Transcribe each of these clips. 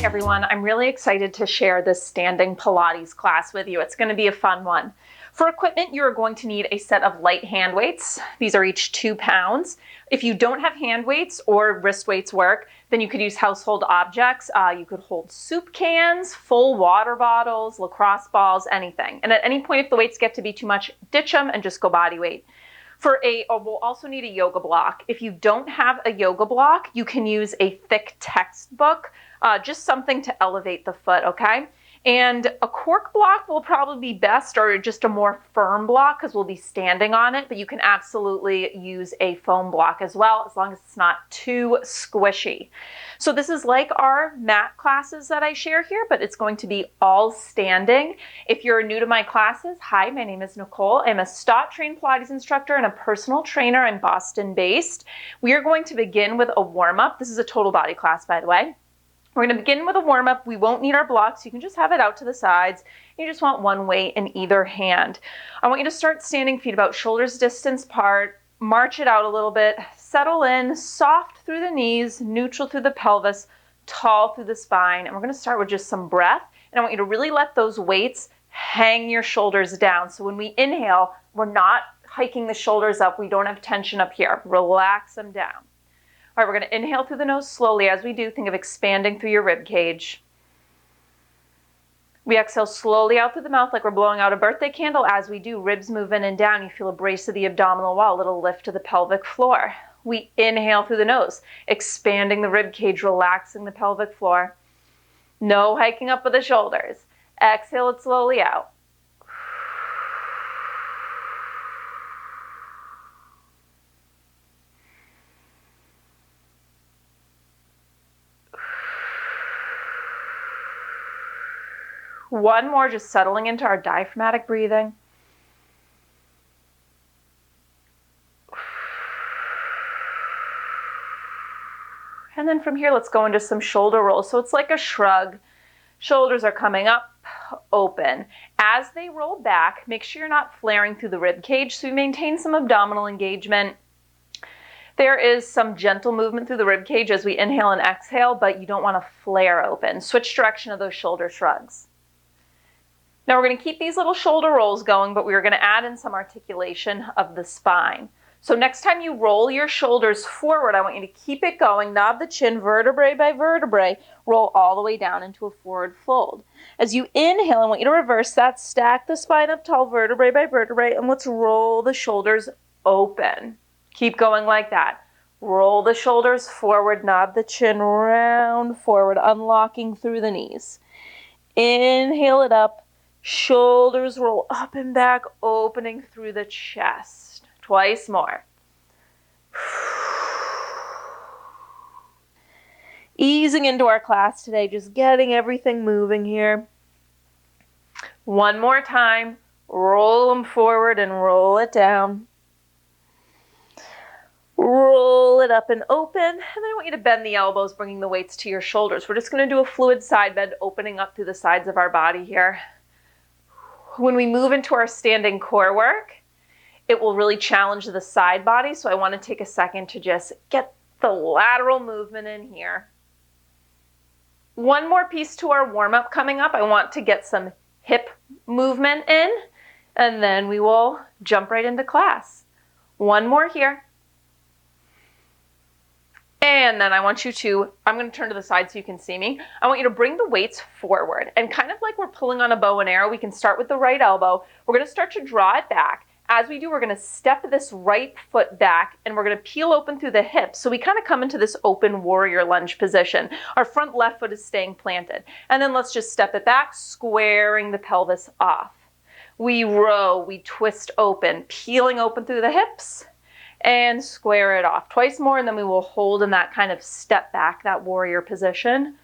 everyone. I'm really excited to share this standing Pilates class with you. It's going to be a fun one. For equipment, you're going to need a set of light hand weights. These are each 2 pounds. If you don't have hand weights or wrist weights work, then you could use household objects. You could hold soup cans, full water bottles, lacrosse balls, anything. And at any point, if the weights get to be too much, ditch them and just go body weight. We'll also need a yoga block. If you don't have a yoga block, you can use a thick textbook, just something to elevate the foot, okay? And a cork block will probably be best, or just a more firm block because we'll be standing on it, but you can absolutely use a foam block as well, as long as it's not too squishy. So this is like our mat classes that I share here, but it's going to be all standing. If you're new to my classes, hi, my name is Nicole. I'm a STOTT trained Pilates instructor and a personal trainer. I'm Boston based. We are going to begin with a warm-up. This is a total body class, by the way. We're going to begin with a warm-up. We won't need our blocks. You can just have it out to the sides. You just want one weight in either hand. I want you to start standing, feet about shoulders distance apart. March it out a little bit. Settle in, soft through the knees, neutral through the pelvis, tall through the spine. And we're going to start with just some breath. And I want you to really let those weights hang your shoulders down. So when we inhale, we're not hiking the shoulders up. We don't have tension up here. Relax them down. All right, we're going to inhale through the nose slowly. As we do, think of expanding through your rib cage. We exhale slowly out through the mouth like we're blowing out a birthday candle. As we do, ribs move in and down. You feel a brace of the abdominal wall, a little lift to the pelvic floor. We inhale through the nose, expanding the rib cage, relaxing the pelvic floor. No hiking up with the shoulders. Exhale it slowly out. One more, just settling into our diaphragmatic breathing. And then from here, let's go into some shoulder rolls. So it's like a shrug. Shoulders are coming up, open. As they roll back, make sure you're not flaring through the rib cage, so we maintain some abdominal engagement. There is some gentle movement through the rib cage as we inhale and exhale, but you don't want to flare open. Switch direction of those shoulder shrugs. Now we're going to keep these little shoulder rolls going, but we're going to add in some articulation of the spine. So next time you roll your shoulders forward, I want you to keep it going, knob the chin vertebrae by vertebrae, roll all the way down into a forward fold. As you inhale, I want you to reverse that, stack the spine up tall vertebrae by vertebrae, and let's roll the shoulders open. Keep going like that. Roll the shoulders forward, knob the chin round forward, unlocking through the knees. Inhale it up. Shoulders roll up and back, opening through the chest. Twice more. Easing into our class today, just getting everything moving here. One more time. Roll them forward and roll it down. Roll it up and open. And then I want you to bend the elbows, bringing the weights to your shoulders. We're just going to do a fluid side bend, opening up through the sides of our body here. When we move into our standing core work, it will really challenge the side body. So I want to take a second to just get the lateral movement in here. One more piece to our warm-up coming up. I want to get some hip movement in, and then we will jump right into class. One more here. And then I want you to, I'm going to turn to the side so you can see me. I want you to bring the weights forward, and kind of like we're pulling on a bow and arrow, we can start with the right elbow. We're going to start to draw it back. As we do, we're going to step this right foot back, and we're going to peel open through the hips. So we kind of come into this open warrior lunge position. Our front left foot is staying planted. And then let's just step it back, squaring the pelvis off. We row, we twist open, peeling open through the hips, and square it off. Twice more, and then we will hold in that kind of step back, that warrior position.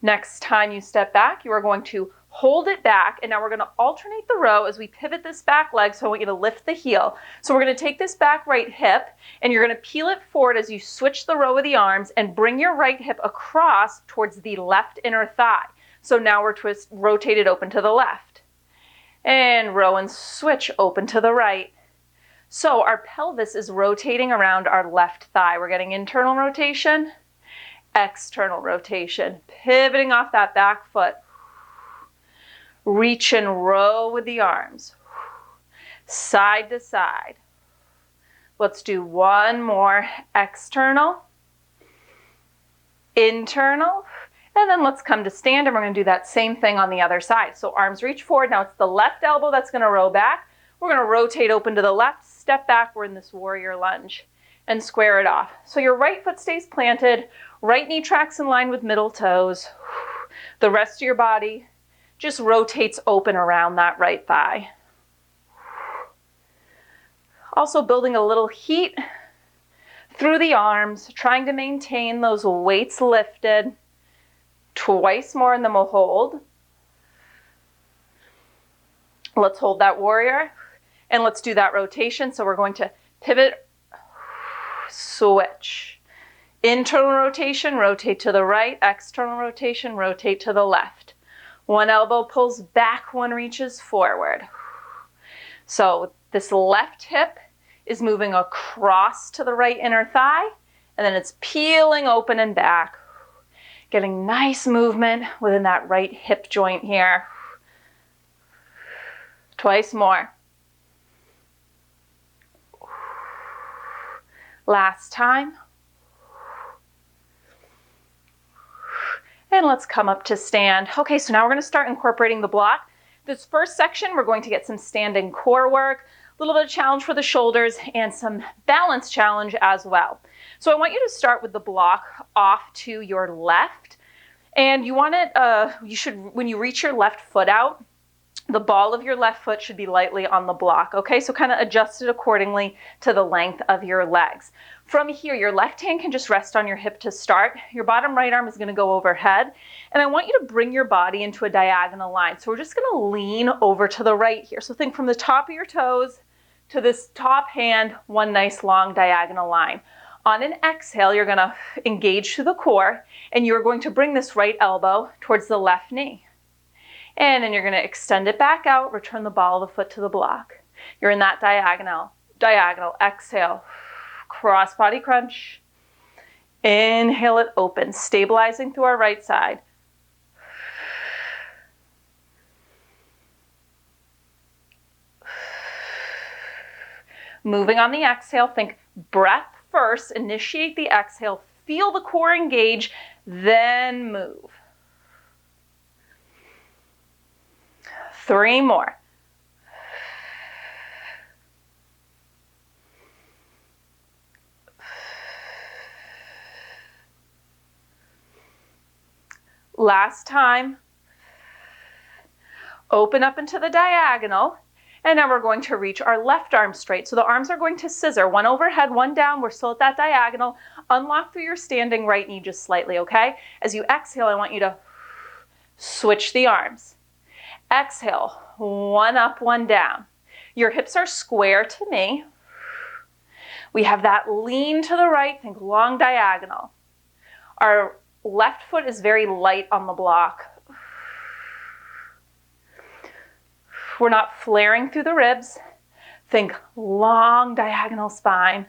Next time you step back, you are going to hold it back, and now we're going to alternate the row as we pivot this back leg, so I want you to lift the heel. So we're going to take this back right hip, and you're going to peel it forward as you switch the row of the arms and bring your right hip across towards the left inner thigh. So now we're rotated open to the left. And row and switch open to the right. So our pelvis is rotating around our left thigh. We're getting internal rotation, external rotation, pivoting off that back foot. Reach and row with the arms, side to side. Let's do one more. External, internal, and then let's come to stand, and we're going to do that same thing on the other side. So arms reach forward. Now it's the left elbow that's going to row back. We're going to rotate open to the left, step back. We're in this warrior lunge and square it off. So your right foot stays planted, right knee tracks in line with middle toes. The rest of your body just rotates open around that right thigh. Also building a little heat through the arms, trying to maintain those weights lifted. Twice more, and then we'll hold. Let's hold that warrior, and let's do that rotation. So we're going to pivot, switch. Internal rotation, rotate to the right. External rotation, rotate to the left. One elbow pulls back, one reaches forward. So this left hip is moving across to the right inner thigh, and then it's peeling open and back. Getting nice movement within that right hip joint here. Twice more. Last time. And let's come up to stand. Okay, so now we're going to start incorporating the block. This first section, we're going to get some standing core work, a little bit of challenge for the shoulders, and some balance challenge as well. So I want you to start with the block off to your left. And you want it, when you reach your left foot out, the ball of your left foot should be lightly on the block, okay? So kind of adjust it accordingly to the length of your legs. From here, your left hand can just rest on your hip to start. Your bottom right arm is going to go overhead. And I want you to bring your body into a diagonal line. So we're just going to lean over to the right here. So think from the top of your toes to this top hand, one nice long diagonal line. On an exhale, you're going to engage through the core, and you're going to bring this right elbow towards the left knee. And then you're going to extend it back out, return the ball of the foot to the block. You're in that diagonal. Exhale, cross body crunch. Inhale it open, stabilizing through our right side. Moving on the exhale, think breath first, initiate the exhale, feel the core engage, then move. 3 more. Last time. Open up into the diagonal. And now we're going to reach our left arm straight. So the arms are going to scissor, one overhead, one down. We're still at that diagonal. Unlock through your standing right knee just slightly, okay? As you exhale, I want you to switch the arms. Exhale, one up, one down. Your hips are square to me. We have that lean to the right, think long diagonal. Our left foot is very light on the block. We're not flaring through the ribs. Think long diagonal spine.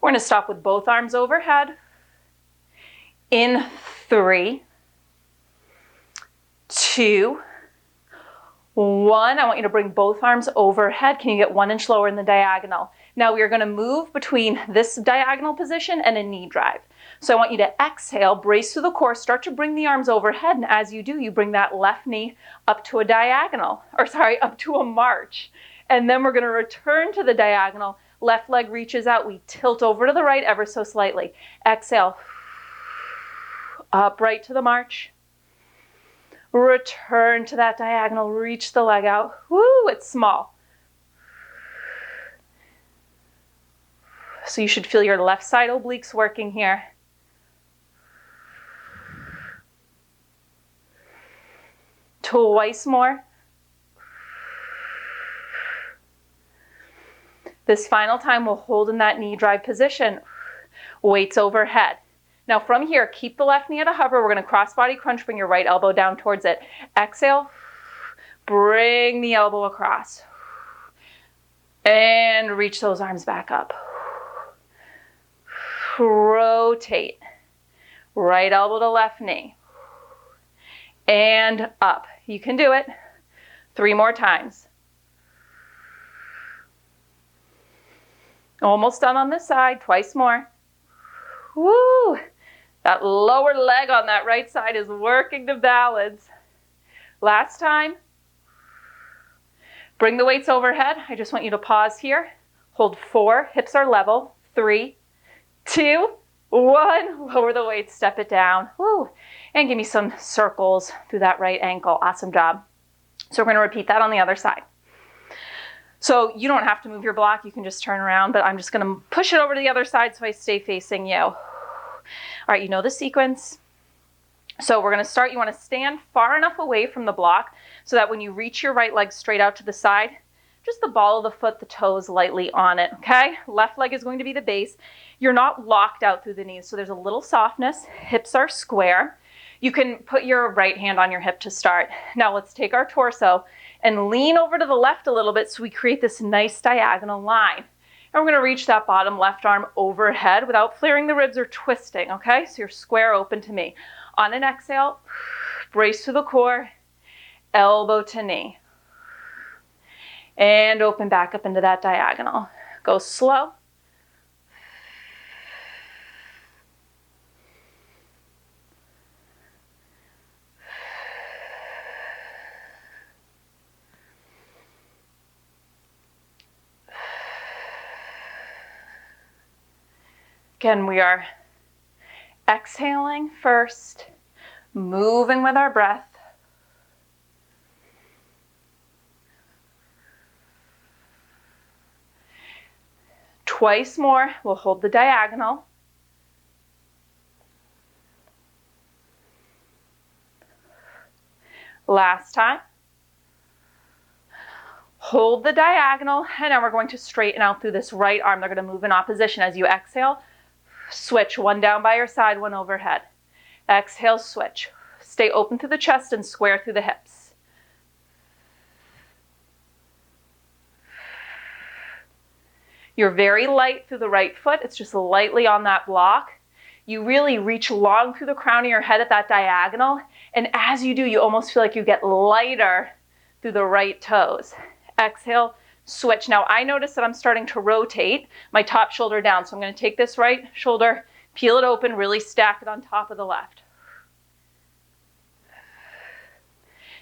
We're going to stop with both arms overhead. In 3, 2, 1. I want you to bring both arms overhead. Can you get 1 inch lower in the diagonal? Now we are going to move between this diagonal position and a knee drive. So I want you to exhale, brace through the core, start to bring the arms overhead, and as you do, you bring that left knee up to a diagonal, up to a march. And then we're going to return to the diagonal. Left leg reaches out. We tilt over to the right ever so slightly. Exhale, upright to the march. Return to that diagonal, reach the leg out. Woo, it's small. So you should feel your left side obliques working here. Twice more. This final time we'll hold in that knee drive position. Weights overhead. Now from here, keep the left knee at a hover. We're going to cross body crunch, bring your right elbow down towards it. Exhale, bring the elbow across. And reach those arms back up. Rotate. Right elbow to left knee. And up. You can do it. 3 more times. Almost done on this side. Twice more. Woo! That lower leg on that right side is working to balance. Last time. Bring the weights overhead. I just want you to pause here. Hold 4. Hips are level. 3, 2, 1. Lower the weights. Step it down. Woo! And give me some circles through that right ankle. Awesome job. So we're going to repeat that on the other side. So you don't have to move your block. You can just turn around, but I'm just going to push it over to the other side so I stay facing you. All right, you know the sequence. So we're going to start. You want to stand far enough away from the block so that when you reach your right leg straight out to the side, just the ball of the foot, the toes lightly on it, okay? Left leg is going to be the base. You're not locked out through the knees, so there's a little softness. Hips are square. You can put your right hand on your hip to start. Now let's take our torso and lean over to the left a little bit so we create this nice diagonal line. And we're going to reach that bottom left arm overhead without flaring the ribs or twisting, okay? So you're square open to me. On an exhale, brace through the core, elbow to knee. And open back up into that diagonal. Go slow. Again, we are exhaling first, moving with our breath. Twice more, we'll hold the diagonal. Last time. Hold the diagonal, and now we're going to straighten out through this right arm. They're going to move in opposition as you exhale. Switch, one down by your side, one overhead. Exhale, switch. Stay open through the chest and square through the hips. You're very light through the right foot. It's just lightly on that block. You really reach long through the crown of your head at that diagonal. And as you do, you almost feel like you get lighter through the right toes. Exhale, switch. Now I notice that I'm starting to rotate my top shoulder down. So I'm going to take this right shoulder, peel it open, really stack it on top of the left.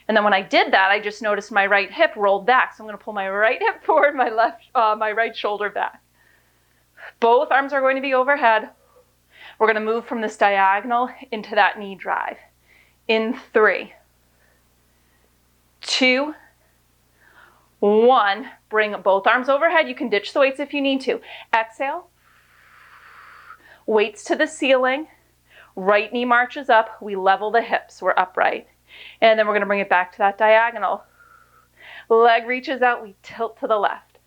And then when I did that, I just noticed my right hip rolled back. So I'm going to pull my right hip forward, my right shoulder back. Both arms are going to be overhead. We're going to move from this diagonal into that knee drive. In 3, 2, 1. Bring both arms overhead. You can ditch the weights if you need to. Exhale. Weights to the ceiling. Right knee marches up. We level the hips. We're upright. And then we're going to bring it back to that diagonal. Leg reaches out. We tilt to the left.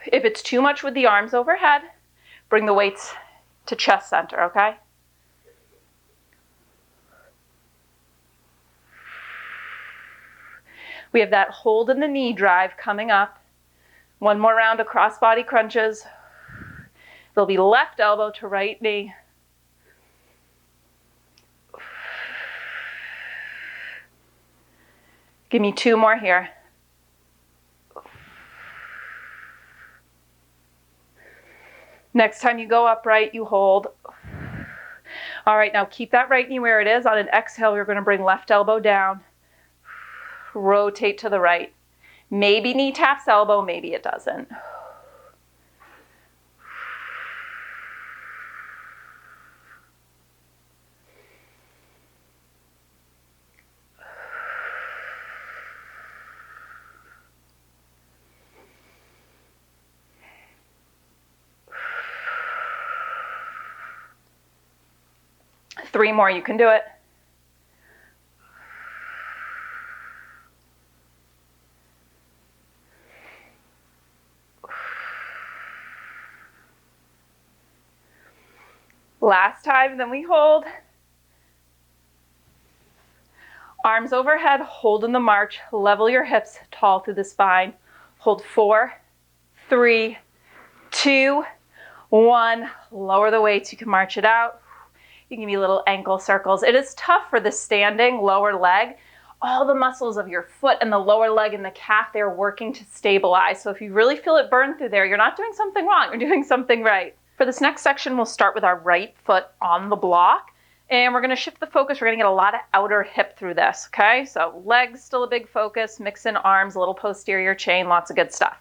If it's too much with the arms overhead, bring the weights to chest center, okay? We have that hold in the knee drive coming up. One more round of cross-body crunches. There'll be left elbow to right knee. Give me 2 more here. Next time you go upright, you hold. All right, now keep that right knee where it is. On an exhale, we're going to bring left elbow down. Rotate to the right. Maybe knee taps elbow, maybe it doesn't. Three more, you can do it. Last time, then we hold. Arms overhead, hold in the march, level your hips tall through the spine. Hold 4, 3, 2, 1. Lower the weights, you can march it out. You can give me little ankle circles. It is tough for the standing lower leg. All the muscles of your foot and the lower leg and the calf, they're working to stabilize. So if you really feel it burn through there, you're not doing something wrong, you're doing something right. For this next section, we'll start with our right foot on the block. And we're going to shift the focus. We're going to get a lot of outer hip through this, okay? So legs still a big focus, mix in arms, a little posterior chain, lots of good stuff.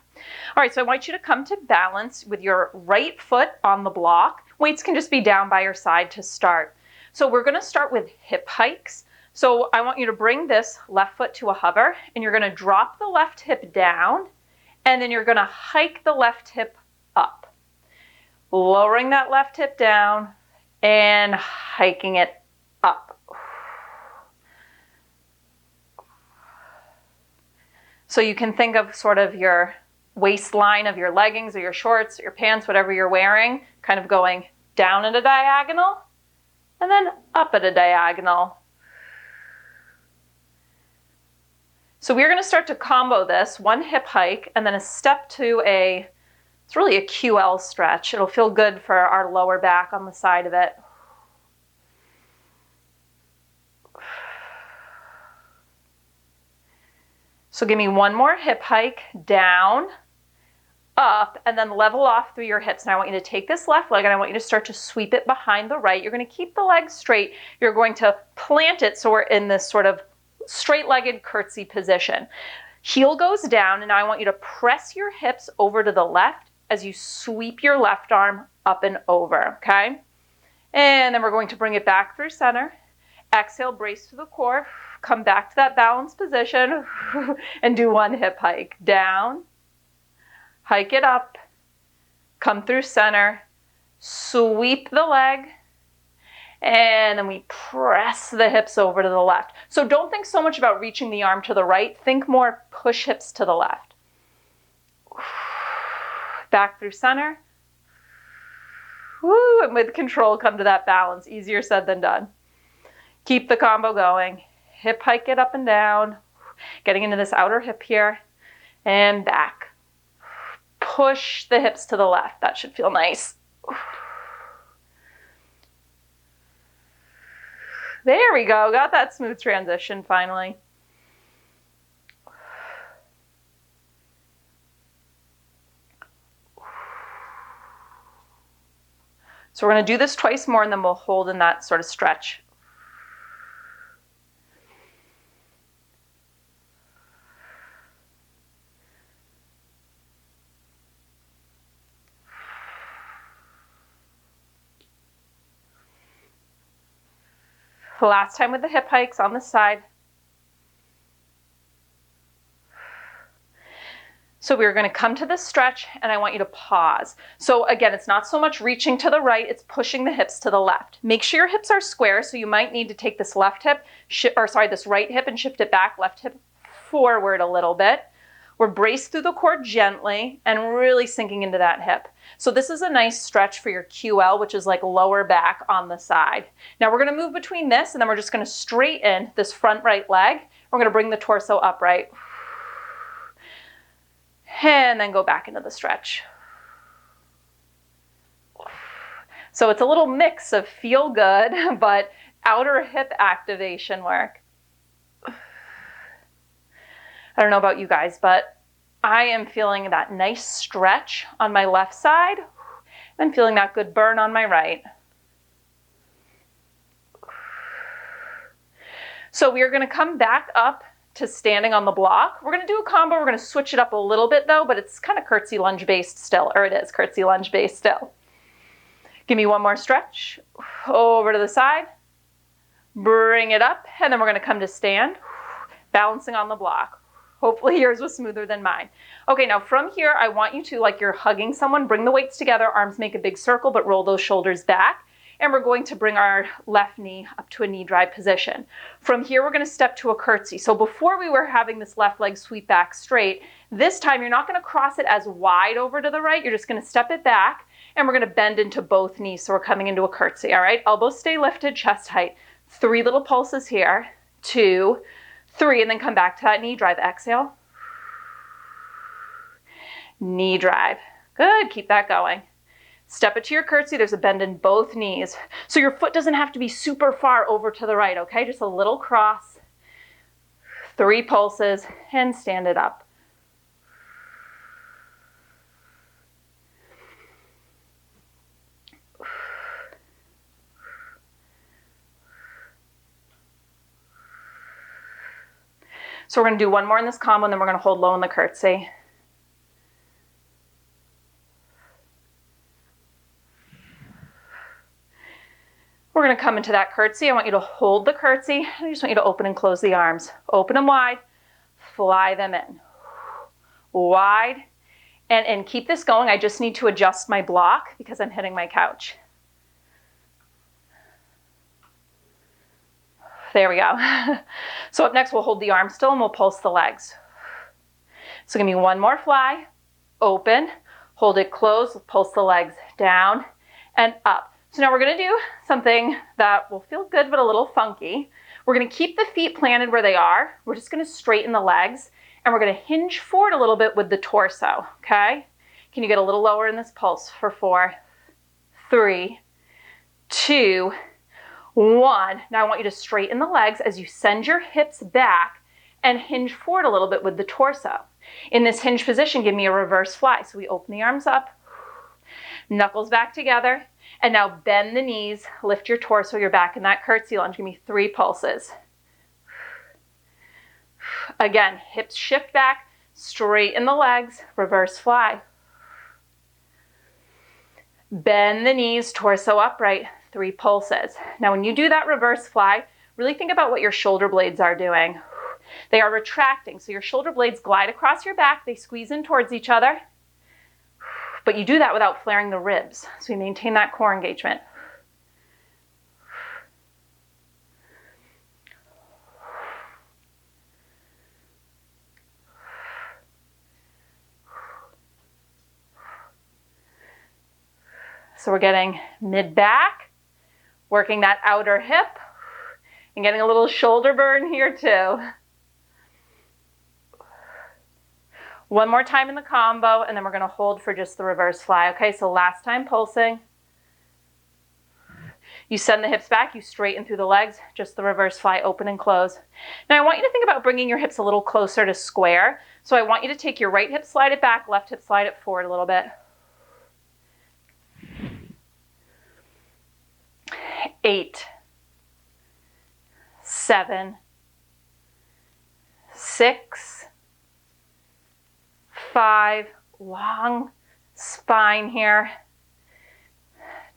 All right, so I want you to come to balance with your right foot on the block. Weights can just be down by your side to start. So we're going to start with hip hikes. So I want you to bring this left foot to a hover, and you're going to drop the left hip down, and then you're going to hike the left hip up. Lowering that left hip down, and hiking it up. So you can think of sort of your waistline of your leggings or your shorts or your pants, whatever you're wearing, kind of going down at a diagonal and then up at a diagonal. So we're going to start to combo this, one hip hike and then a step to it's really a QL stretch. It'll feel good for our lower back on the side of it. So give me one more hip hike, down, up, and then level off through your hips. And I want you to take this left leg and I want you to start to sweep it behind the right. You're going to keep the leg straight. You're going to plant it so we're in this sort of straight-legged curtsy position. Heel goes down, and now I want you to press your hips over to the left as you sweep your left arm up and over, okay? And then we're going to bring it back through center. Exhale, brace to the core. Come back to that balanced position and do one hip hike. Down, hike it up, come through center, sweep the leg, and then we press the hips over to the left. So don't think so much about reaching the arm to the right. Think more push hips to the left. Back through center. Woo, and with control, come to that balance. Easier said than done. Keep the combo going. Hip hike it up and down. Getting into this outer hip here. And back. Push the hips to the left. That should feel nice. There we go. Got that smooth transition finally. So we're going to do this twice more and then we'll hold in that sort of stretch. Last time with the hip hikes on the side. So we're going to come to this stretch and I want you to pause. So again, it's not so much reaching to the right, it's pushing the hips to the left. Make sure your hips are square, so you might need to take this left hip, this right hip and shift it back, left hip forward a little bit. We're braced through the core gently and really sinking into that hip. So this is a nice stretch for your QL, which is like lower back on the side. Now we're going to move between this and then we're just going to straighten this front right leg. We're going to bring the torso upright. And then go back into the stretch. So it's a little mix of feel good, but outer hip activation work. I don't know about you guys, but I am feeling that nice stretch on my left side and feeling that good burn on my right. So we are going to come back up to standing on the block. We're going to do a combo. We're going to switch it up a little bit though, but it's kind of curtsy lunge based still, or it is curtsy lunge based still. Give me one more stretch. Over to the side. Bring it up, and then we're going to come to stand, balancing on the block. Hopefully yours was smoother than mine. Okay, now from here, I want you to, like you're hugging someone, bring the weights together, arms make a big circle, but roll those shoulders back. And we're going to bring our left knee up to a knee drive position. From here, we're going to step to a curtsy. So before we were having this left leg sweep back straight, this time you're not going to cross it as wide over to the right. You're just going to step it back, and we're going to bend into both knees. So we're coming into a curtsy, all right? Elbows stay lifted, chest height. 3 little pulses here. 2, 3, and then come back to that knee drive. Exhale. Knee drive. Good, keep that going. Step it to your curtsy. There's a bend in both knees. So your foot doesn't have to be super far over to the right, okay? Just a little cross. 3 pulses and stand it up. So we're going to do one more in this combo, and then we're going to hold low in the curtsy. We're going to come into that curtsy. I want you to hold the curtsy. I just want you to open and close the arms. Open them wide. Fly them in. Wide and in. Keep this going. I just need to adjust my block because I'm hitting my couch. There we go. So up next, we'll hold the arm still and we'll pulse the legs. So give me one more fly. Open. Hold it closed. Pulse the legs down and up. So now we're going to do something that will feel good but a little funky. We're going to keep the feet planted where they are. We're just going to straighten the legs and we're going to hinge forward a little bit with the torso, okay? Can you get a little lower in this pulse for 4, 3, 2, 1. Now I want you to straighten the legs as you send your hips back and hinge forward a little bit with the torso. In this hinge position, give me a reverse fly. So we open the arms up, knuckles back together, and now bend the knees, lift your torso, you're back in that curtsy lunge. Give me 3 pulses. Again, hips shift back, straighten the legs, reverse fly. Bend the knees, torso upright, 3 pulses. Now when you do that reverse fly, really think about what your shoulder blades are doing. They are retracting, so your shoulder blades glide across your back, they squeeze in towards each other, but you do that without flaring the ribs, so you maintain that core engagement. So we're getting mid-back, working that outer hip, and getting a little shoulder burn here too. One more time in the combo, and then we're going to hold for just the reverse fly. Okay, so last time pulsing. You send the hips back, you straighten through the legs, just the reverse fly, open and close. Now I want you to think about bringing your hips a little closer to square. So I want you to take your right hip, slide it back, left hip, slide it forward a little bit. 8, 7, 6, 5, long spine here.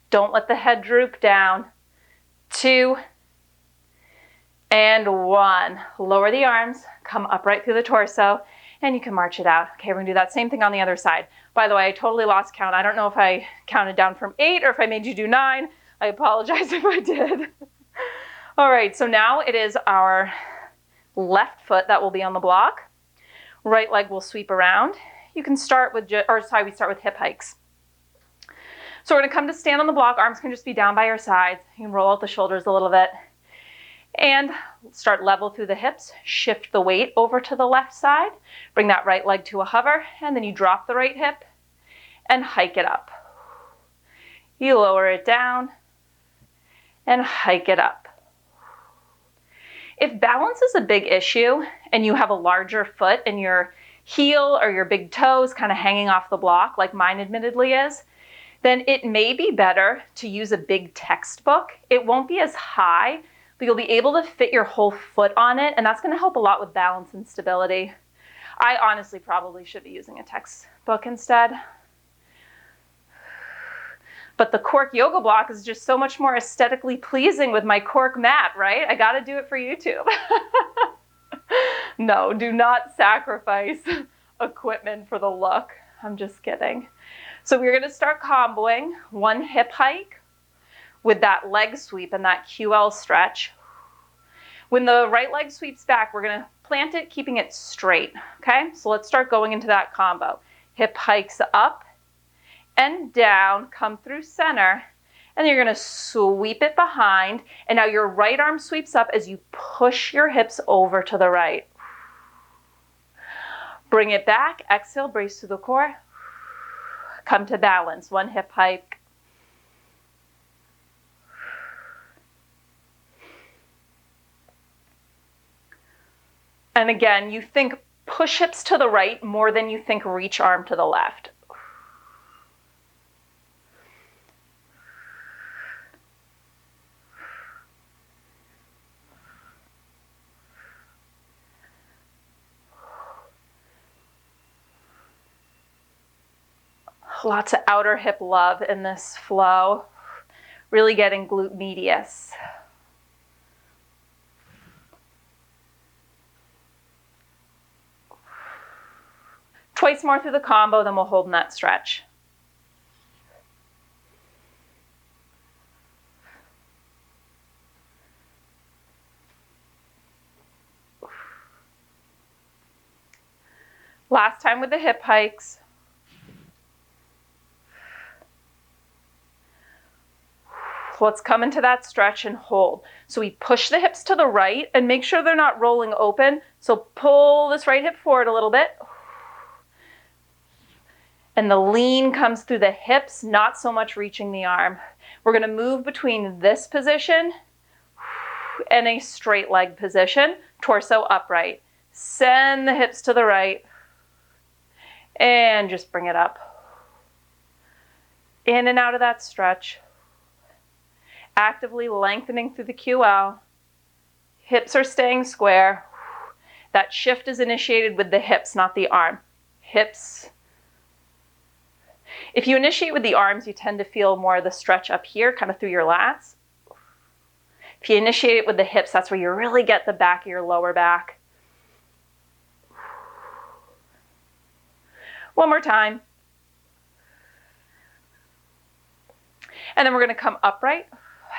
Don't let the head droop down. 2, and 1. Lower the arms, come upright through the torso, and you can march it out. Okay, we're gonna do that same thing on the other side. By the way, I totally lost count. I don't know if I counted down from 8 or if I made you do 9. I apologize if I did. All right, so now it is our left foot that will be on the block. Right leg will sweep around. You can start with, we start with hip hikes. So we're gonna come to stand on the block. Arms can just be down by your sides. You can roll out the shoulders a little bit. And start level through the hips. Shift the weight over to the left side. Bring that right leg to a hover, and then you drop the right hip and hike it up. You lower it down and hike it up. If balance is a big issue and you have a larger foot and your heel or your big toe is kind of hanging off the block, like mine admittedly is, then it may be better to use a big textbook. It won't be as high, but you'll be able to fit your whole foot on it, and that's going to help a lot with balance and stability. I honestly probably should be using a textbook instead. But the cork yoga block is just so much more aesthetically pleasing with my cork mat, right? I gotta do it for YouTube. No, do not sacrifice equipment for the look. I'm just kidding. So we're gonna start comboing one hip hike with that leg sweep and that QL stretch. When the right leg sweeps back, we're gonna plant it, keeping it straight, okay? So let's start going into that combo. Hip hikes up and down, come through center, And then you're going to sweep it behind. And now your right arm sweeps up as you push your hips over to the right. Bring it back. Exhale, brace through the core. Come to balance. One hip hike. And again, you think push hips to the right more than you think reach arm to the left. Lots of outer hip love in this flow. Really getting glute medius. Twice more through the combo, then we'll hold in that stretch. Last time with the hip hikes. Let's come into that stretch and hold. So we push the hips to the right and make sure they're not rolling open. So pull this right hip forward a little bit. And the lean comes through the hips, not so much reaching the arm. We're going to move between this position and a straight leg position, torso upright. Send the hips to the right and just bring it up. In and out of that stretch. Actively lengthening through the QL. Hips are staying square. That shift is initiated with the hips, not the arm. Hips. If you initiate with the arms, you tend to feel more of the stretch up here, kind of through your lats. If you initiate it with the hips, that's where you really get the back of your lower back. One more time. And then we're going to come upright,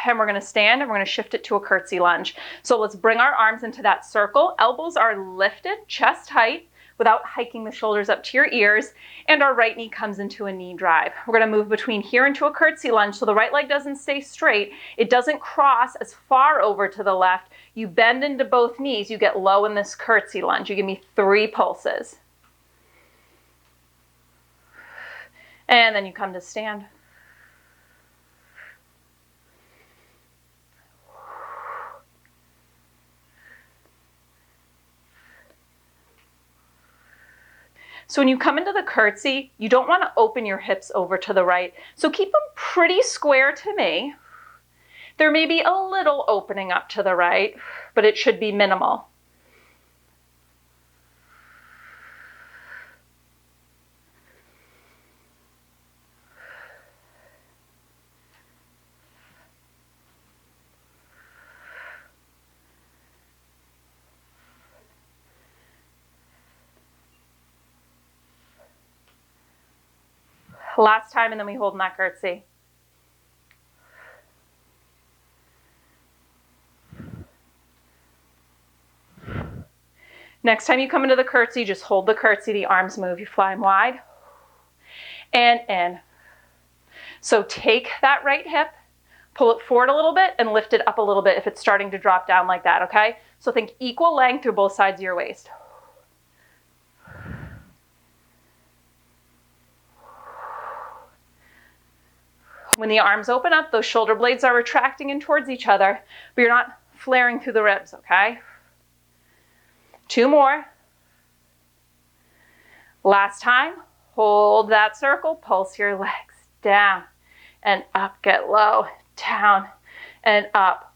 and we're going to stand, and we're going to shift it to a curtsy lunge. So let's bring our arms into that circle. Elbows are lifted, chest height, without hiking the shoulders up to your ears, and our right knee comes into a knee drive. We're going to move between here into a curtsy lunge, so the right leg doesn't stay straight. It doesn't cross as far over to the left. You bend into both knees. You get low in this curtsy lunge. You give me 3 pulses. And then you come to stand. So when you come into the curtsy, you don't want to open your hips over to the right. So keep them pretty square to me. There may be a little opening up to the right, but it should be minimal. Last time, and then we hold in that curtsy. Next time you come into the curtsy, just hold the curtsy, the arms move, you fly them wide, and in. So take that right hip, pull it forward a little bit, and lift it up a little bit if it's starting to drop down like that, okay? So think equal length through both sides of your waist. When the arms open up, those shoulder blades are retracting in towards each other, but you're not flaring through the ribs, okay? 2 more. Last time, hold that circle, pulse your legs down and up, get low, down and up.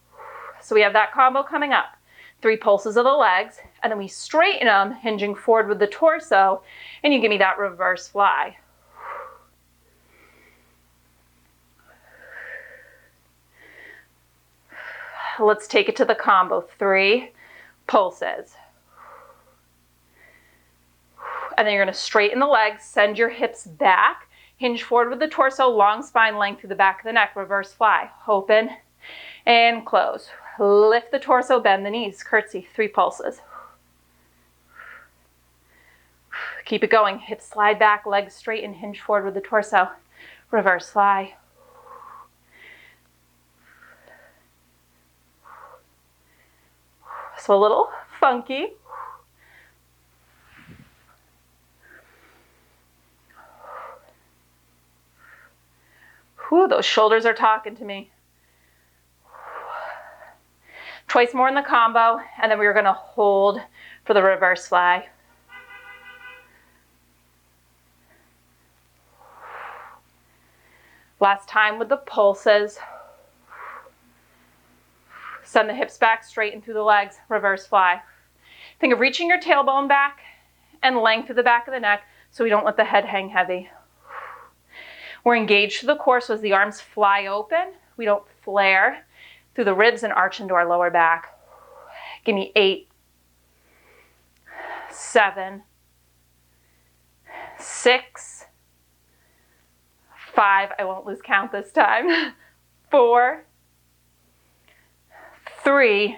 So we have that combo coming up. 3 pulses of the legs, and then we straighten them, hinging forward with the torso, and you give me that reverse fly. Let's take it to the combo. 3 pulses. And then you're going to straighten the legs, send your hips back, hinge forward with the torso, long spine length through the back of the neck, reverse fly. Open and close. Lift the torso, bend the knees, curtsy, 3 pulses. Keep it going. Hips slide back, legs straight, and hinge forward with the torso. Reverse fly. a little funky. Whew, those shoulders are talking to me. Twice more in the combo, and then we're gonna hold for the reverse fly. Last time with the pulses. Send the hips back straight and through the legs, reverse fly. Think of reaching your tailbone back and length through the back of the neck so we don't let the head hang heavy. We're engaged through the core so as the arms fly open, we don't flare through the ribs and arch into our lower back. Give me 8, 7, 6, 5, I won't lose count this time, 4, 3,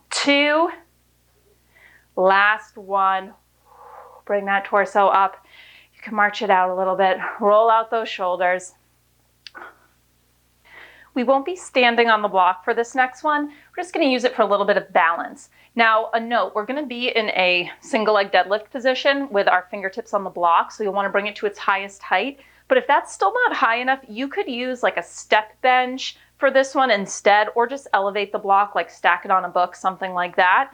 2, last one. Bring that torso up. You can march it out a little bit. Roll out those shoulders. We won't be standing on the block for this next one. We're just going to use it for a little bit of balance. Now, a note, we're going to be in a single leg deadlift position with our fingertips on the block, so you'll want to bring it to its highest height. But if that's still not high enough, you could use like a step bench for this one instead, or just elevate the block, like stack it on a book, something like that,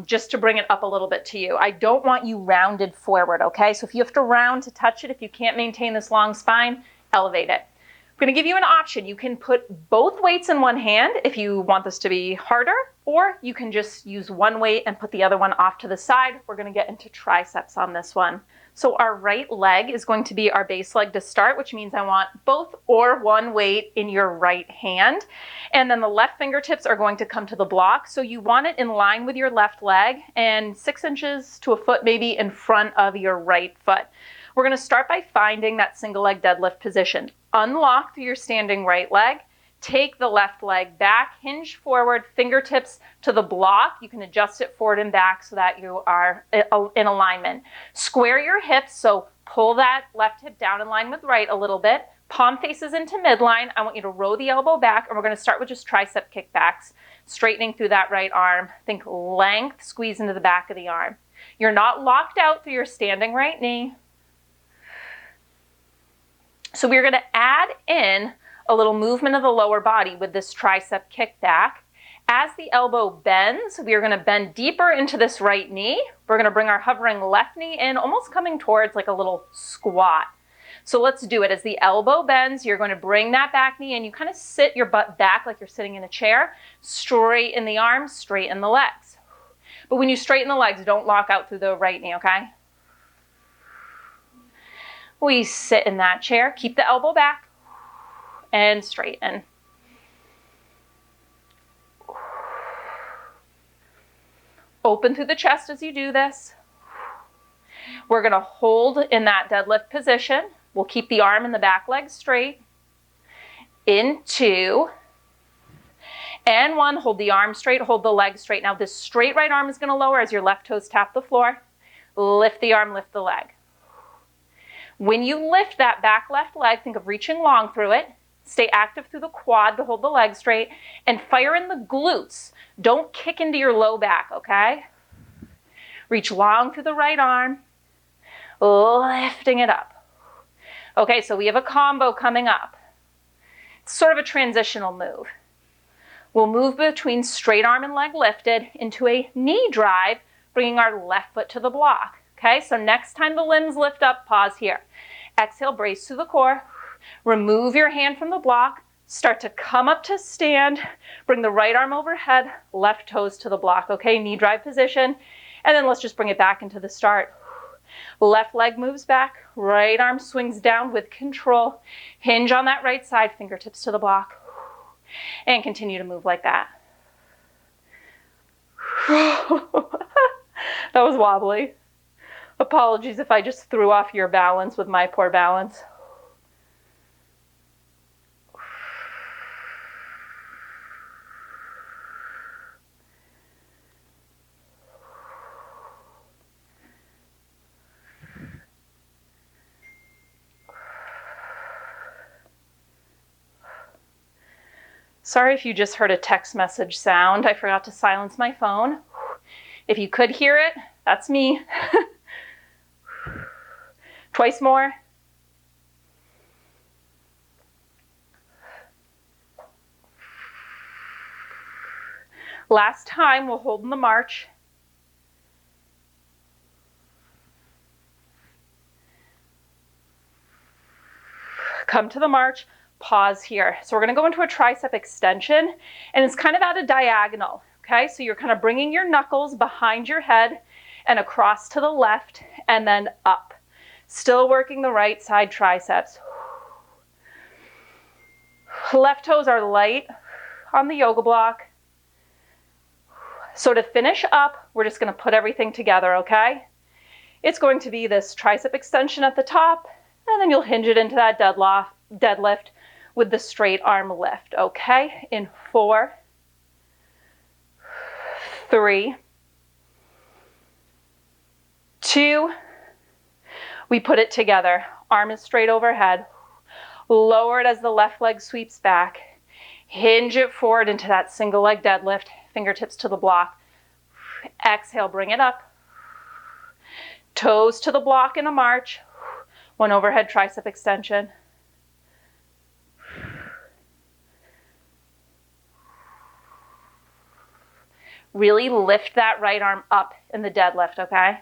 just to bring it up a little bit to you. I don't want you rounded forward, okay? So if you have to round to touch it, if you can't maintain this long spine, elevate it. I'm going to give you an option. You can put both weights in one hand if you want this to be harder, or you can just use one weight and put the other one off to the side. We're going to get into triceps on this one. So our right leg is going to be our base leg to start, which means I want both or one weight in your right hand. And then the left fingertips are going to come to the block. So you want it in line with your left leg and 6 inches to a foot maybe in front of your right foot. We're going to start by finding that single leg deadlift position. Unlock through your standing right leg. Take the left leg back, hinge forward, fingertips to the block. You can adjust it forward and back so that you are in alignment. Square your hips, so pull that left hip down in line with right a little bit. Palm faces into midline. I want you to row the elbow back, and we're going to start with just tricep kickbacks, straightening through that right arm. Think length, squeeze into the back of the arm. You're not locked out through your standing right knee. So we're going to add in a little movement of the lower body with this tricep kickback. As the elbow bends, we are going to bend deeper into this right knee. We're going to bring our hovering left knee in, almost coming towards like a little squat. So let's do it. As the elbow bends, you're going to bring that back knee and you kind of sit your butt back like you're sitting in a chair. Straighten the arms, straighten the legs. But when you straighten the legs, don't lock out through the right knee, okay? We sit in that chair, keep the elbow back, and straighten. Open through the chest as you do this. We're going to hold in that deadlift position. We'll keep the arm and the back leg straight. In 2, and 1. Hold the arm straight, hold the leg straight. Now this straight right arm is going to lower as your left toes tap the floor. Lift the arm, lift the leg. When you lift that back left leg, think of reaching long through it. Stay active through the quad to hold the leg straight and fire in the glutes. Don't kick into your low back, okay? Reach long through the right arm, lifting it up. Okay, so we have a combo coming up. It's sort of a transitional move. We'll move between straight arm and leg lifted into a knee drive, bringing our left foot to the block. Okay, so next time the limbs lift up, pause here. Exhale, brace to the core. Remove your hand from the block. Start to come up to stand. Bring the right arm overhead, left toes to the block. Okay, knee drive position. And then let's just bring it back into the start. Left leg moves back. Right arm swings down with control. Hinge on that right side, fingertips to the block. And continue to move like that. That was wobbly. Apologies if I just threw off your balance with my poor balance. Sorry if you just heard a text message sound. I forgot to silence my phone. If you could hear it, that's me. Twice more. Last time, we'll hold in the march. Come to the march, pause here. So we're going to go into a tricep extension, and it's kind of at a diagonal, okay? So you're kind of bringing your knuckles behind your head and across to the left and then up. Still working the right side triceps. Left toes are light on the yoga block. So to finish up, we're just going to put everything together, okay? It's going to be this tricep extension at the top, and then you'll hinge it into that deadlift with the straight arm lift, okay? In 4, 3, 2, we put it together. Arm is straight overhead. Lower it as the left leg sweeps back. Hinge it forward into that single leg deadlift, fingertips to the block. Exhale, bring it up. Toes to the block in a march. One overhead tricep extension. Really lift that right arm up in the deadlift, okay?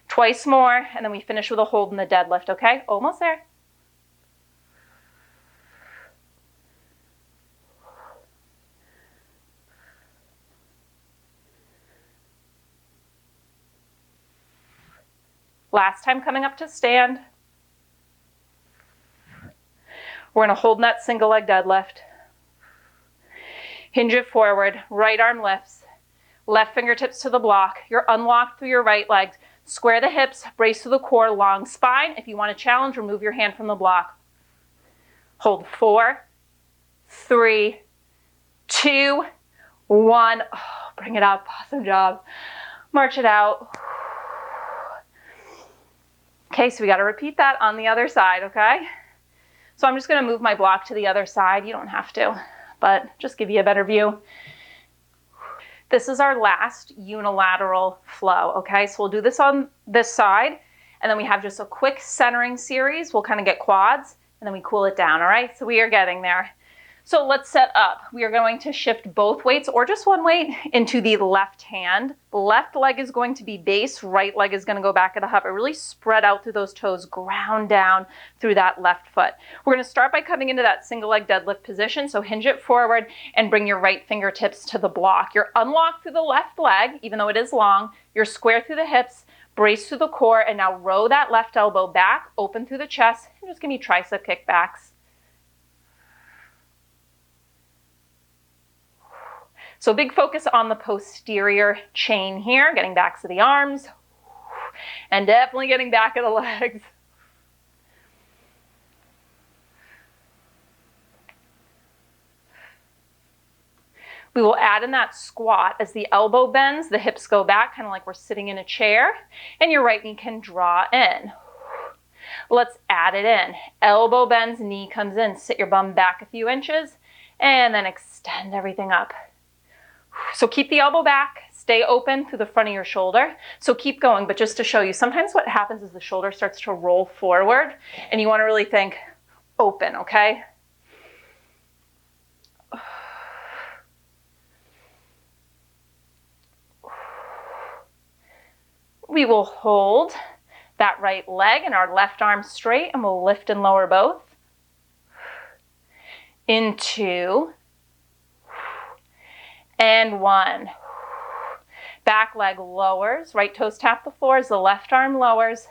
Twice more, and then we finish with a hold in the deadlift, okay? Almost there. Last time coming up to stand. We're going to hold in that single leg deadlift. Hinge it forward, right arm lifts, left fingertips to the block. You're unlocked through your right leg. Square the hips, brace to the core, long spine. If you want to challenge, remove your hand from the block. Hold 4, 3, 2, 1. Oh, bring it up. Awesome job. March it out. Okay, so we got to repeat that on the other side, okay? So I'm just going to move my block to the other side. You don't have to, but just give you a better view. This is our last unilateral flow, okay? So we'll do this on this side, and then we have just a quick centering series. We'll kind of get quads, and then we cool it down, all right? So we are getting there. So let's set up. We are going to shift both weights, or just one weight, into the left hand. Left leg is going to be base, right leg is going to go back at a hover. Really spread out through those toes, ground down through that left foot. We're going to start by coming into that single leg deadlift position. So hinge it forward and bring your right fingertips to the block. You're unlocked through the left leg, even though it is long. You're square through the hips, brace through the core, and now row that left elbow back, open through the chest, and just give me tricep kickbacks. So big focus on the posterior chain here, getting back to the arms, and definitely getting back of the legs. We will add in that squat as the elbow bends, the hips go back, kind of like we're sitting in a chair, and your right knee can draw in. Let's add it in. Elbow bends, knee comes in, sit your bum back a few inches, and then extend everything up. So keep the elbow back, stay open through the front of your shoulder. So keep going, but just to show you, sometimes what happens is the shoulder starts to roll forward, and you want to really think open, okay? We will hold that right leg and our left arm straight, and we'll lift and lower both. Into, and 1. Back leg lowers, right toes tap the floor as the left arm lowers.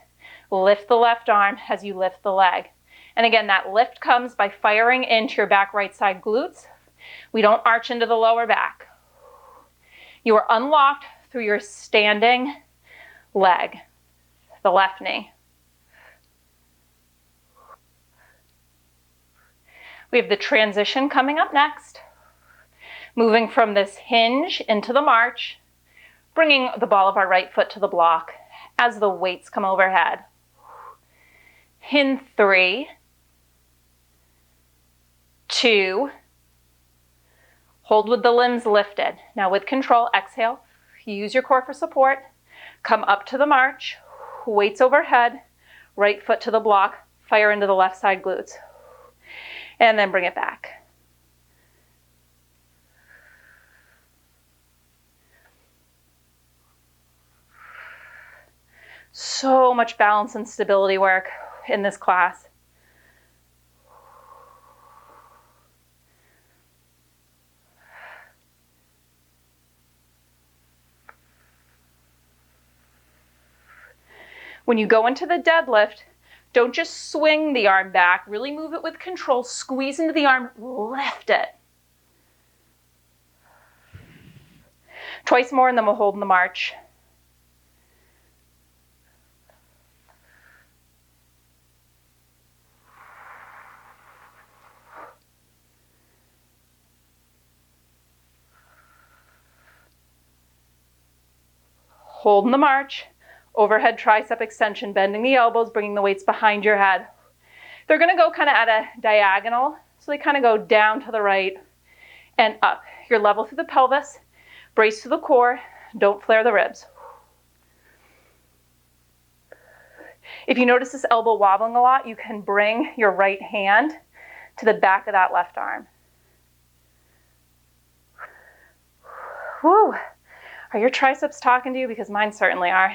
Lift the left arm as you lift the leg. And again, that lift comes by firing into your back right side glutes. We don't arch into the lower back. You are unlocked through your standing leg, the left knee. We have the transition coming up next. Moving from this hinge into the march, Bringing the ball of our right foot to the block as the weights come overhead. In 3, 2, hold with the limbs lifted. Now with control, exhale. Use your core for support. Come up to the march. Weights overhead. Right foot to the block. Fire into the left side glutes. And then bring it back. So much balance and stability work in this class. When you go into the deadlift, don't just swing the arm back, really move it with control, squeeze into the arm, lift it. Twice more and then we'll hold in the march. Hold in the march. Overhead tricep extension, bending the elbows, bringing the weights behind your head. They're going to go kind of at a diagonal, so they kind of go down to the right and up. You're level through the pelvis, brace to the core, don't flare the ribs. If you notice this elbow wobbling a lot, you can bring your right hand to the back of that left arm. Whew. Are your triceps talking to you? Because mine certainly are.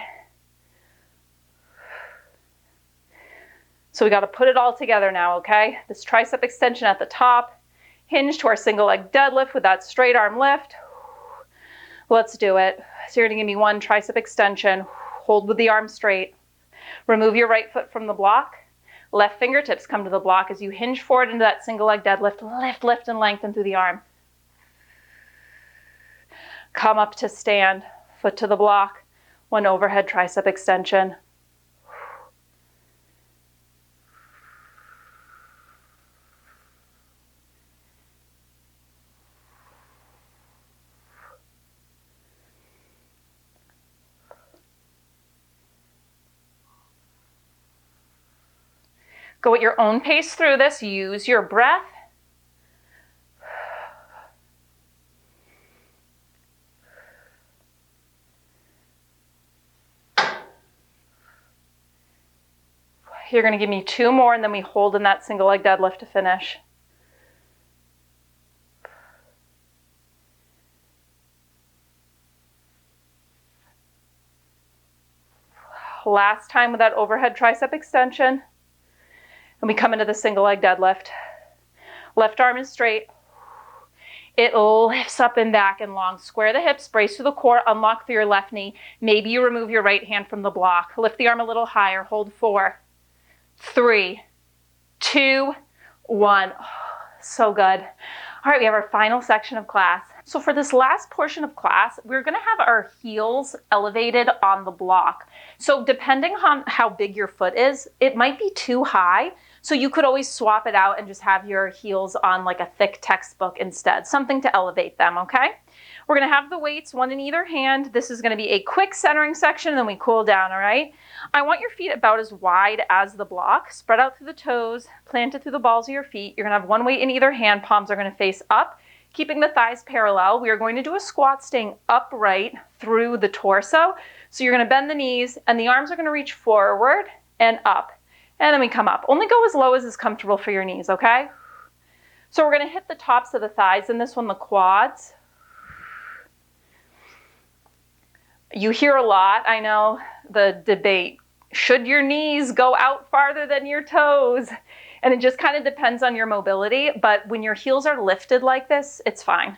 So we got to put it all together now, okay? This tricep extension at the top, hinge to our single leg deadlift with that straight arm lift. Let's do it. So you're going to give me one tricep extension. Hold with the arm straight. Remove your right foot from the block. Left fingertips come to the block as you hinge forward into that single leg deadlift. Lift, lift, and lengthen through the arm. Come up to stand. Foot to the block. One overhead tricep extension. Go at your own pace through this. Use your breath. You're going to give me 2 more and then we hold in that single leg deadlift to finish. Last time with that overhead tricep extension. And we come into the single leg deadlift. Left arm is straight. It lifts up and back and long. Square the hips, brace through the core, unlock through your left knee. Maybe you remove your right hand from the block. Lift the arm a little higher. Hold 4, 3, 2, 1. Oh, so good. All right, we have our final section of class. So for this last portion of class, we're going to have our heels elevated on the block. So depending on how big your foot is, it might be too high. So you could always swap it out and just have your heels on like a thick textbook instead, something to elevate them, okay? We're going to have the weights, one in either hand. This is going to be a quick centering section, and then we cool down, all right? I want your feet about as wide as the block. Spread out through the toes, planted through the balls of your feet. You're going to have one weight in either hand. Palms are going to face up, keeping the thighs parallel. We are going to do a squat staying upright through the torso. So you're going to bend the knees, and the arms are going to reach forward and up. And then we come up. Only go as low as is comfortable for your knees, okay? So we're going to hit the tops of the thighs, and this one, the quads. You hear a lot, I know, the debate. Should your knees go out farther than your toes? And it just kind of depends on your mobility, but when your heels are lifted like this, it's fine.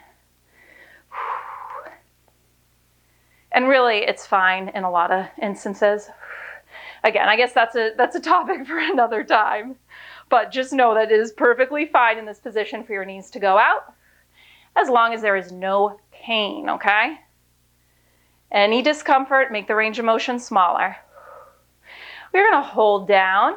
And really, it's fine in a lot of instances. Again, I guess that's a topic for another time. But just know that it is perfectly fine in this position for your knees to go out, as long as there is no pain, okay? Any discomfort, make the range of motion smaller. We're going to hold down,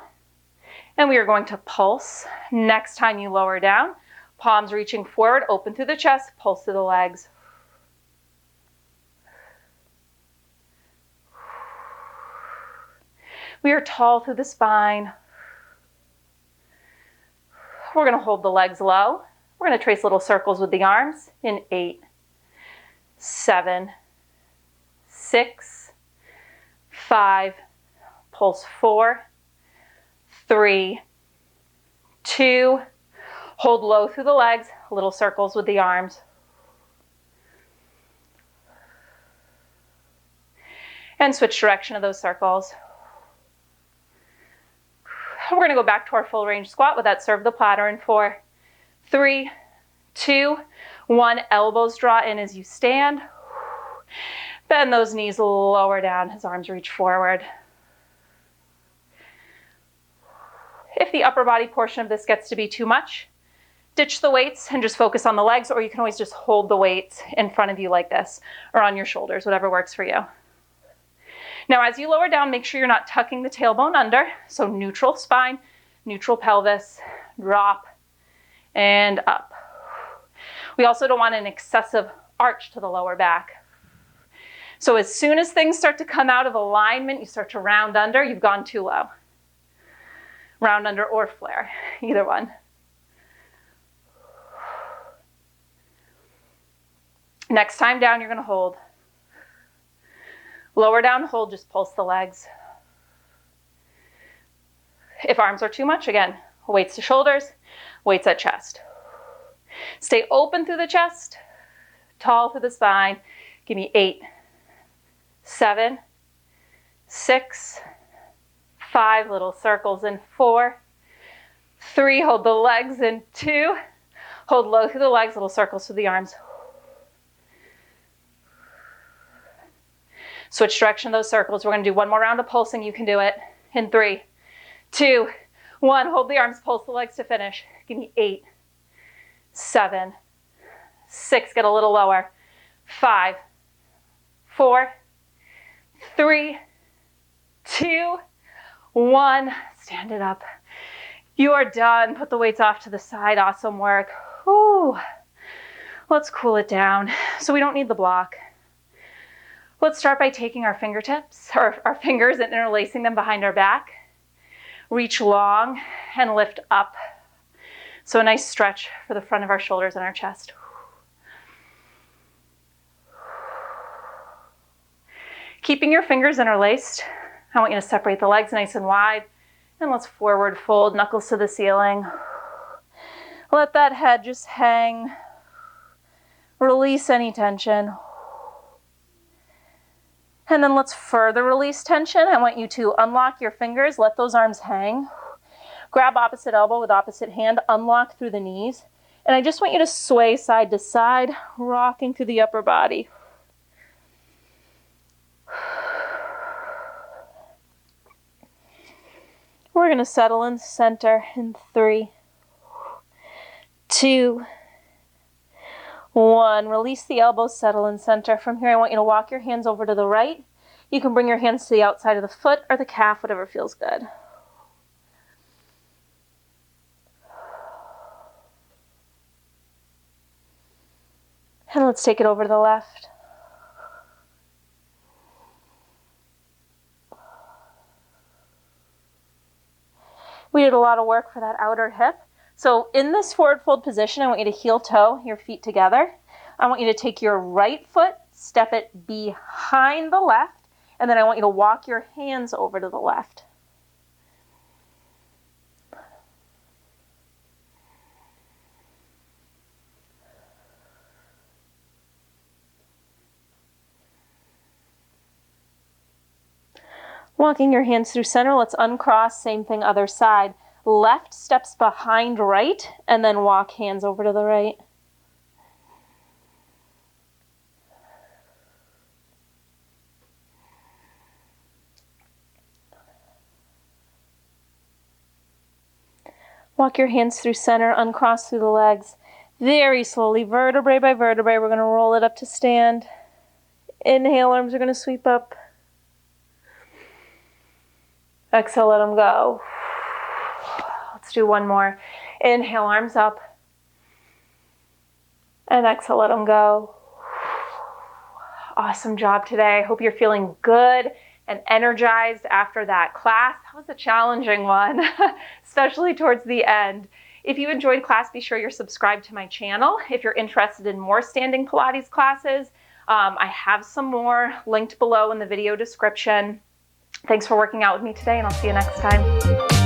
and we are going to pulse. Next time you lower down, palms reaching forward, open through the chest, pulse through the legs. We are tall through the spine. We're going to hold the legs low. We're going to trace little circles with the arms in 8, 7, 6, 5, pulse 4, 3, 2, hold low through the legs, little circles with the arms. And switch direction of those circles. We're going to go back to our full range squat with that serve the platter in 4, 3, 2, 1. Elbows draw in as you stand. Bend those knees lower down as arms reach forward. If the upper body portion of this gets to be too much, ditch the weights and just focus on the legs, or you can always just hold the weights in front of you like this, or on your shoulders, whatever works for you. Now, as you lower down, make sure you're not tucking the tailbone under. So neutral spine, neutral pelvis, drop, and up. We also don't want an excessive arch to the lower back. So as soon as things start to come out of alignment, you start to round under, you've gone too low. Round under or flare, either one. Next time down, you're going to hold. Lower down, hold, just pulse the legs. If arms are too much, again, weights to shoulders, weights at chest. Stay open through the chest, tall through the spine. Give me 8, 7, 6, 5, little circles in 4, 3, hold the legs in 2, hold low through the legs, little circles through the arms. Switch direction of those circles. We're going to do one more round of pulsing. You can do it in 3, 2, 1. Hold the arms, pulse the legs to finish. Give me 8, 7, 6. Get a little lower. 5, 4, 3, 2, 1. Stand it up. You are done. Put the weights off to the side. Awesome work. Whew. Let's cool it down so we don't need the block. Let's start by taking our fingertips, or our fingers, and interlacing them behind our back. Reach long and lift up. So a nice stretch for the front of our shoulders and our chest. Keeping your fingers interlaced, I want you to separate the legs nice and wide. And let's forward fold, knuckles to the ceiling. Let that head just hang. Release any tension. And then let's further release tension. I want you to unlock your fingers, let those arms hang. Grab opposite elbow with opposite hand, unlock through the knees. And I just want you to sway side to side, rocking through the upper body. We're going to settle in center in 3, 2, 1. Release the elbows, settle in center. From here, I want you to walk your hands over to the right. You can bring your hands to the outside of the foot or the calf, whatever feels good. And let's take it over to the left. We did a lot of work for that outer hip. So in this forward fold position, I want you to heel toe your feet together. I want you to take your right foot, step it behind the left, and then I want you to walk your hands over to the left. Walking your hands through center, let's uncross, same thing other side. Left steps behind right, and then walk hands over to the right. Walk your hands through center, uncross through the legs. Very slowly, vertebrae by vertebrae, we're going to roll it up to stand. Inhale, arms are going to sweep up. Exhale, let them go. Let's do one more. Inhale, arms up. And exhale, let them go. Awesome job today. I hope you're feeling good and energized after that class. That was a challenging one, especially towards the end. If you enjoyed class, be sure you're subscribed to my channel. If you're interested in more standing Pilates classes, I have some more linked below in the video description. Thanks for working out with me today, and I'll see you next time.